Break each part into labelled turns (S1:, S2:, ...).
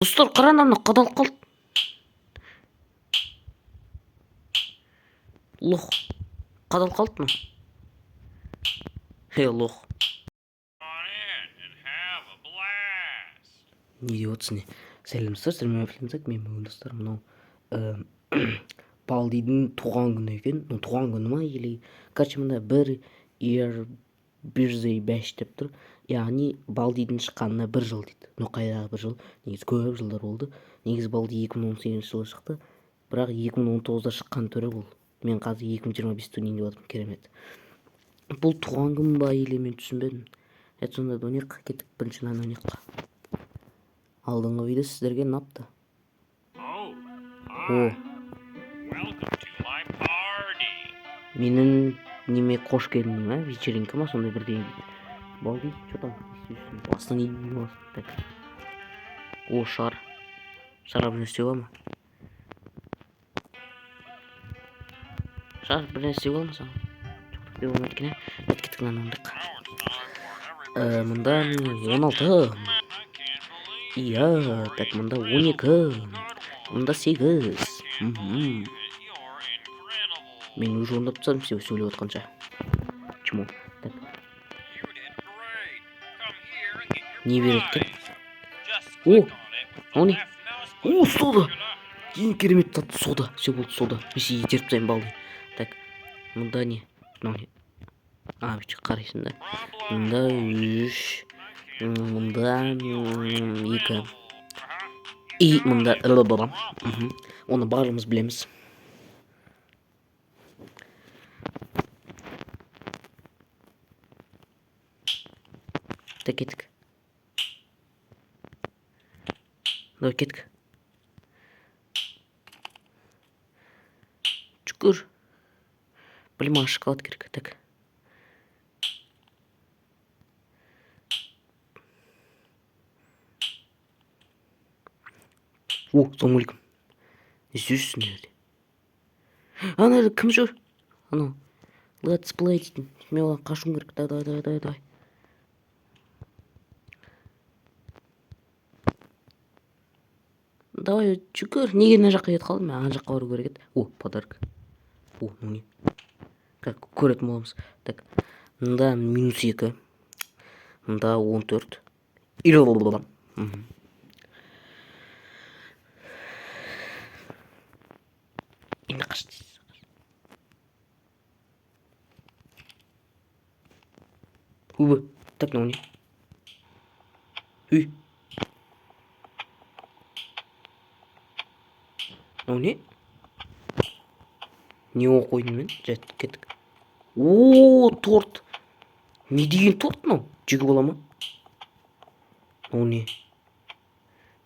S1: Достар, қараңдар, мына қадалып қалды. Лох. Қадалып қалды мына. Лох. Не деп отырсың не? Сәлем достар, мен бүгін достар мынау Балдидің туған күні екен. Туған күні ма или короче мында бір birthday bash деп тұр. Яғни Балдидің шыққанына 1 жыл дейді. Қайдағы 1 жыл? Негізі көп жылдар болды. Негізі Балди 2018 жылы шықты. Бірақ 2019-да шыққан түрі бұл. Мен қазір 2025-те ойнайын деп жатырмын, керемет. Бұл туған күн ба или мен түсінбедім. Сонда ойнайық, кеттік бірінші нан ойнайық. Алдыңғы видео сіздерге ұнапты. Менің неме қош келдің ме? Вечеринка ма? Сондай бірдеңе дейді. Балди, что там? Басың не деймін? Так. Шар. Шар бір нәрсе бар ма? Шар бір нәрсе бар ма саған? Жоқ, болмайды екен, кеттік нан ойнайық. Мында 16. Iya, так мында 12. Мында 8. Мен уже ондап тастадым сен сөйлеп отқанша. Чему? Так. Не береді екен? О не? Сода! Ең керемет тат сода. Все болды сода. Бесе етеріп тастайын балды. Так. Мында не? Қарайсың да. Мында 3. Мында 2. И мында бар. Оны барлығымыз білеміз. Так, кеттік. Давай кеттік. Шүкір. Білім шоколад керек. Так. Ассалаумағалейкум. Не істейсің жерде? Ана кім жүр? Анау let's play дейтін. Мен оған қашуым керек. Давай. Давай жүгір. Неге мына жаққа кетіп қалдым? Мен ана жаққа бару керек еді. Подарок. Не? Как көретін боламыз. Так. Мында -2. Мында 14. Енді қаш дейсіз. Так, не? Не? Не оқойдың мен? Жаттық кеттік. Торт. Не деген торт мынау? Жеуге бола ма? Не?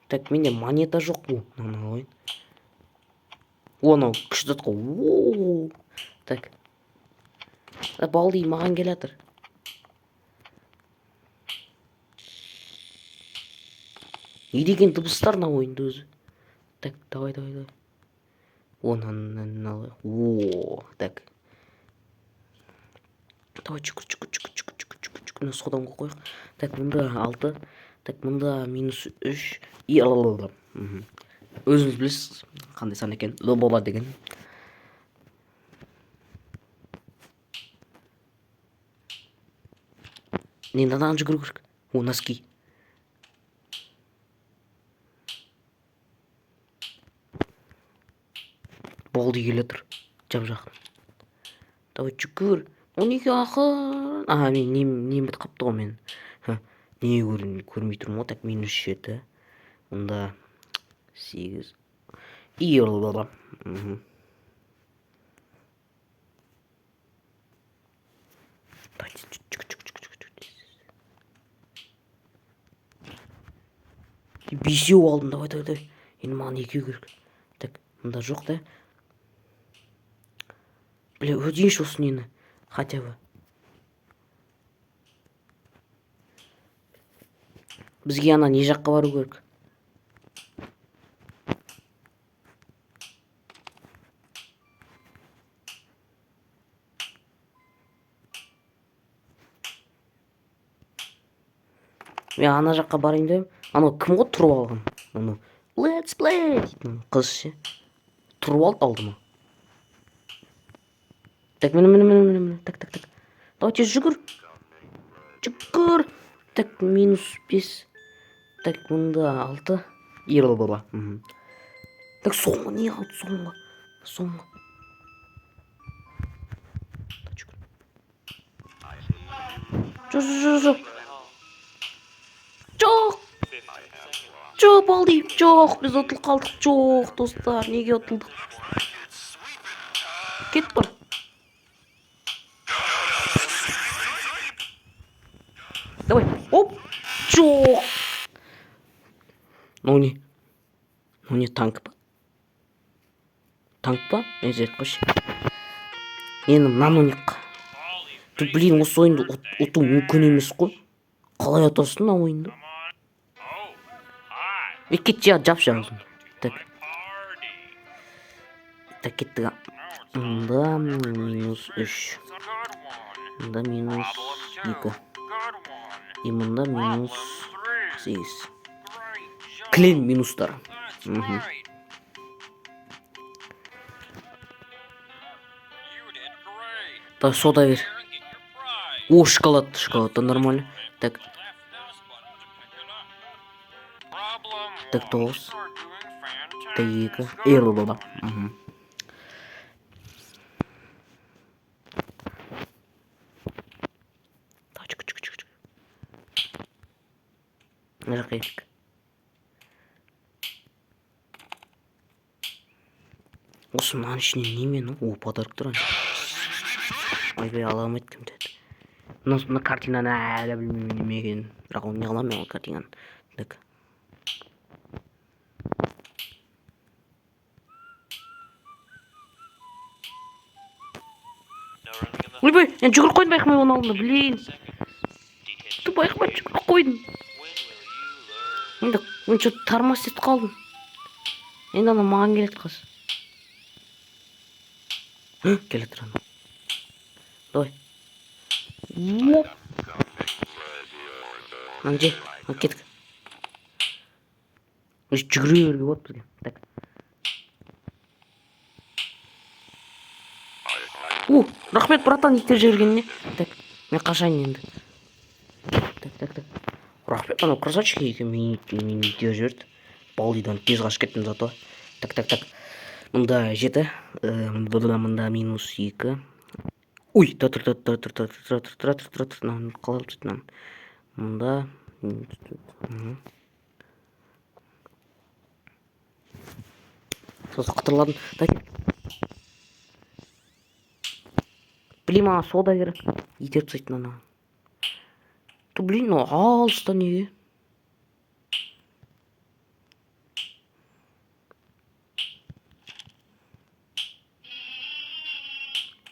S1: Так, менде монета жоқ. Мынаны алайын. Анау күшті зат қой. Так. Балди маған келе жатыр. Не деген дыбыстар мына ойында өзі? Так, давай. Оны алайық. Так. Давай жүгір. Мына содан қойық. Так, мында 6. Так, мында -3. Өзіңіз білесіз қандай сан екен. Лобоба деген. Енді анадан жүгіру керек. Носки. Балди келе тұр. Жап-жақын. Давай жүгір. Неге ақын? Мен бітіп қапты ғой мен. Не көрмей тұрмын ғой. Так, -7. Мында 8. Бесеу алдым. Давай. Енді маған 2 керек. Так, мында жоқ да. Бля, өтейінші осы нені. Хотя бы. Бізге ана не жаққа бару керек? Мен ана жаққа барайын деп. Анау кім ғой тұрып алған? Аны let's play дейтін қыз ше тұрып алды алдыма. Так, міне. Так. Давай тез жүгір. Так, -5. Так, мында 6. Ерол баба. Так, соңғы не қалды соңғы. Жоқ, балди, жоқ, біз ұтылып қалдық, жоқ, достар, неге ұтылдық? Кет бар. Давай, оп, жоқ. Ну не, танк па? Әзет қош. Енді мынаны ойнайық. Блин, осы ойынды ұту мүмкін емес қой. Қалай ұтасың мына ойынды? Кет жап жағызын. Так, кеттік. Мында -3. Мында -2. И мында -8. Клин минустар. Так, сода бер. О, шоколад нормально. Так, 9. Так, 2. Эрл баба. Рахмет. Осы мынаның ішінен немен? О, подарок тұр. Ойбай, аламын айттым деді. Мына картинаны әлі білмеймін неме екенін. Бірақ оны не қыламын мен ол картинаны. Так. Ойбай, мен жүгіріп қойдым байқамай оның алдында, блин. Ты байқамай жүгіріп қойдым. Енді мен что-то тормоз етіп қалдым. Енді ана маған келеді қыз. Келе тұр ана. Давай. Анже, кеттік. Жүгіре беруге болады бізге. Так. Рахмет, братан, иттер жібергеніне. Так, мен қашайын енді. Так. Рахмет, анау красавчик екен мені иттер жіберді. Балдидан тез қашып кеттім зато. Так. Мында 7. Мында -2. Ой, тұр. Қалай тұр? Мында. Сосын қытырладым. Блин, ана сода керек. Итеріп тастайтын ана. Блин, алыста неге?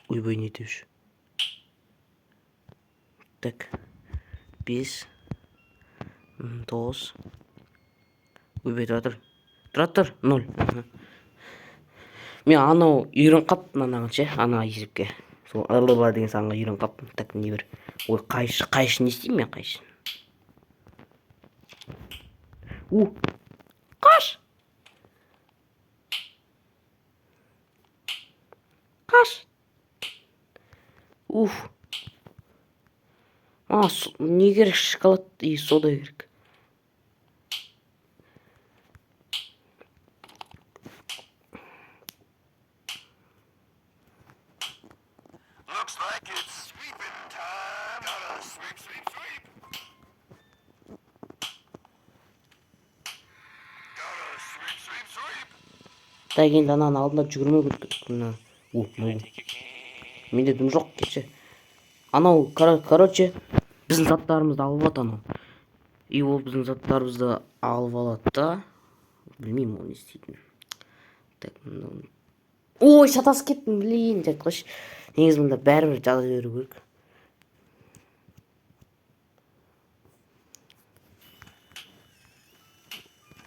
S1: Ойбай, не деуші. Так. 5. 9. Ойбай, тұратыр. 0. Мен анау үйрен қап мынаған ше, ана есепке. Сол арлыба деген санға үйрен қап. Так, не бір. Ой, қайшы не істеймін мен қайшы? Қаш! Не керек, шоколад и сода керек. Looks like it's sweeping time. Gotta sweep. Так, енді ананың алдында жүгірмеу керек. Менде дым жоқ, кетші. Анау, короче, біздің заттарымызды алып алады анау. И ол біздің заттарымызды алып алады да. Білмеймін, ол не істейтін. Так, ой, шатасып кеттім, блин, деп қойшы. Негізі мұнда бәрібір жаза беру керек.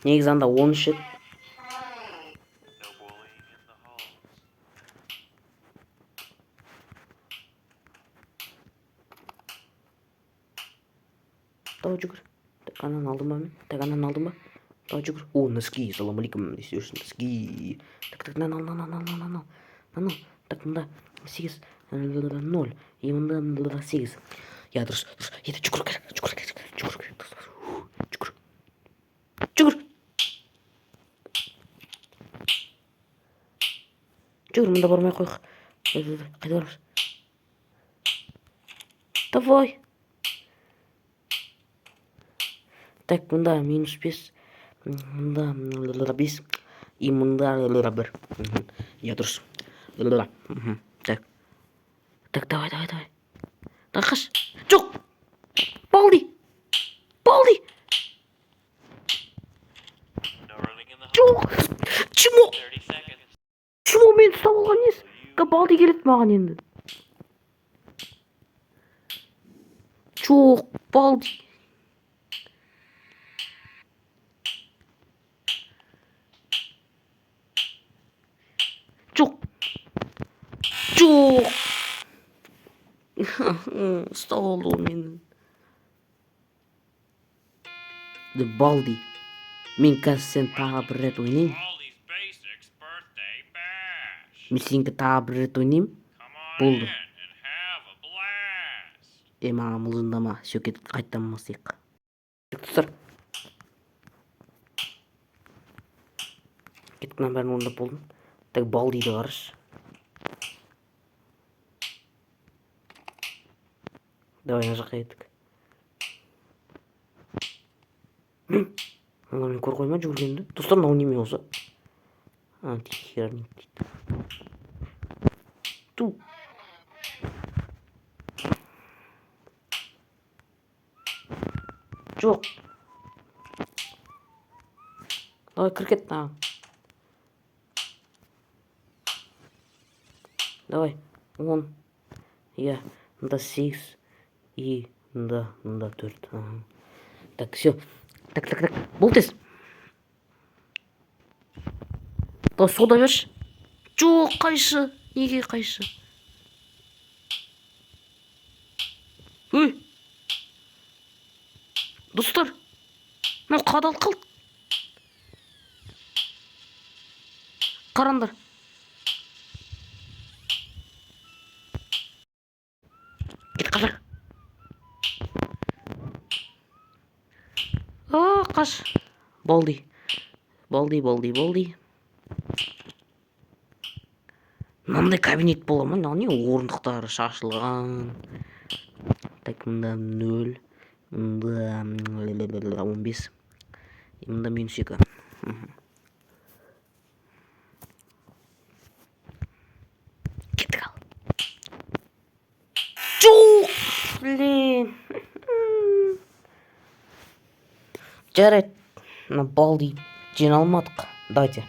S1: Негізі анда 13 еді. Давай жүгір. Так, ананы алдым ба мен? Давай жүгір. О, носки, салам алейкум десе үшін носки. Так, на. Так, мында 8, 0. И мында 8. Я дұрыс. Еді, жүгір. Жүгір, мында бармай қойық. Қайда барамыз? Давай. Так, мында -5. Мында 5. И мында 1. Я дұрыс. Так, давай. Давай, қаш. Жоқ. Балди. Жоқ. Чмо мен ұстап алған несі? Балди келеді маған енді. Жоқ, балди. Жоқ. Ұстап алды ол мені. Балди. Мен қазір сен тағы бір рет ойнайым. Мен сенікі тағы бір рет ойнайым. Болды. Маған мылжыңдама. Все, кетіп қайттан басайық. Достар. Кетіп мына бәрін орындап болдым. Так, балдиді қараш. Давай, мына жаққа еттік. Ана мен көр қойма жүгіргенді. Достар, мынау неме осы? Антихерник дейді. Ту. Жоқ. Давай, кір кет маған. Давай, 10. Я, мында 8. И мында 4. Так, все. Так. Бұл тез. Давай, сода берші. Жоқ, қайшы. Неге қайшы? Өй. Достар. Мынау қадалып қалды. Қараңдар. Кет қазір. Қаш. Балди. Мынандай кабинет бола ма? Не орындықтары шашылған. Так, мында 0. Мында 15. Мында -2. Кеттік ал. Жоқ! Блин. Жарайды. Мына балди жиналмадық. Давайте.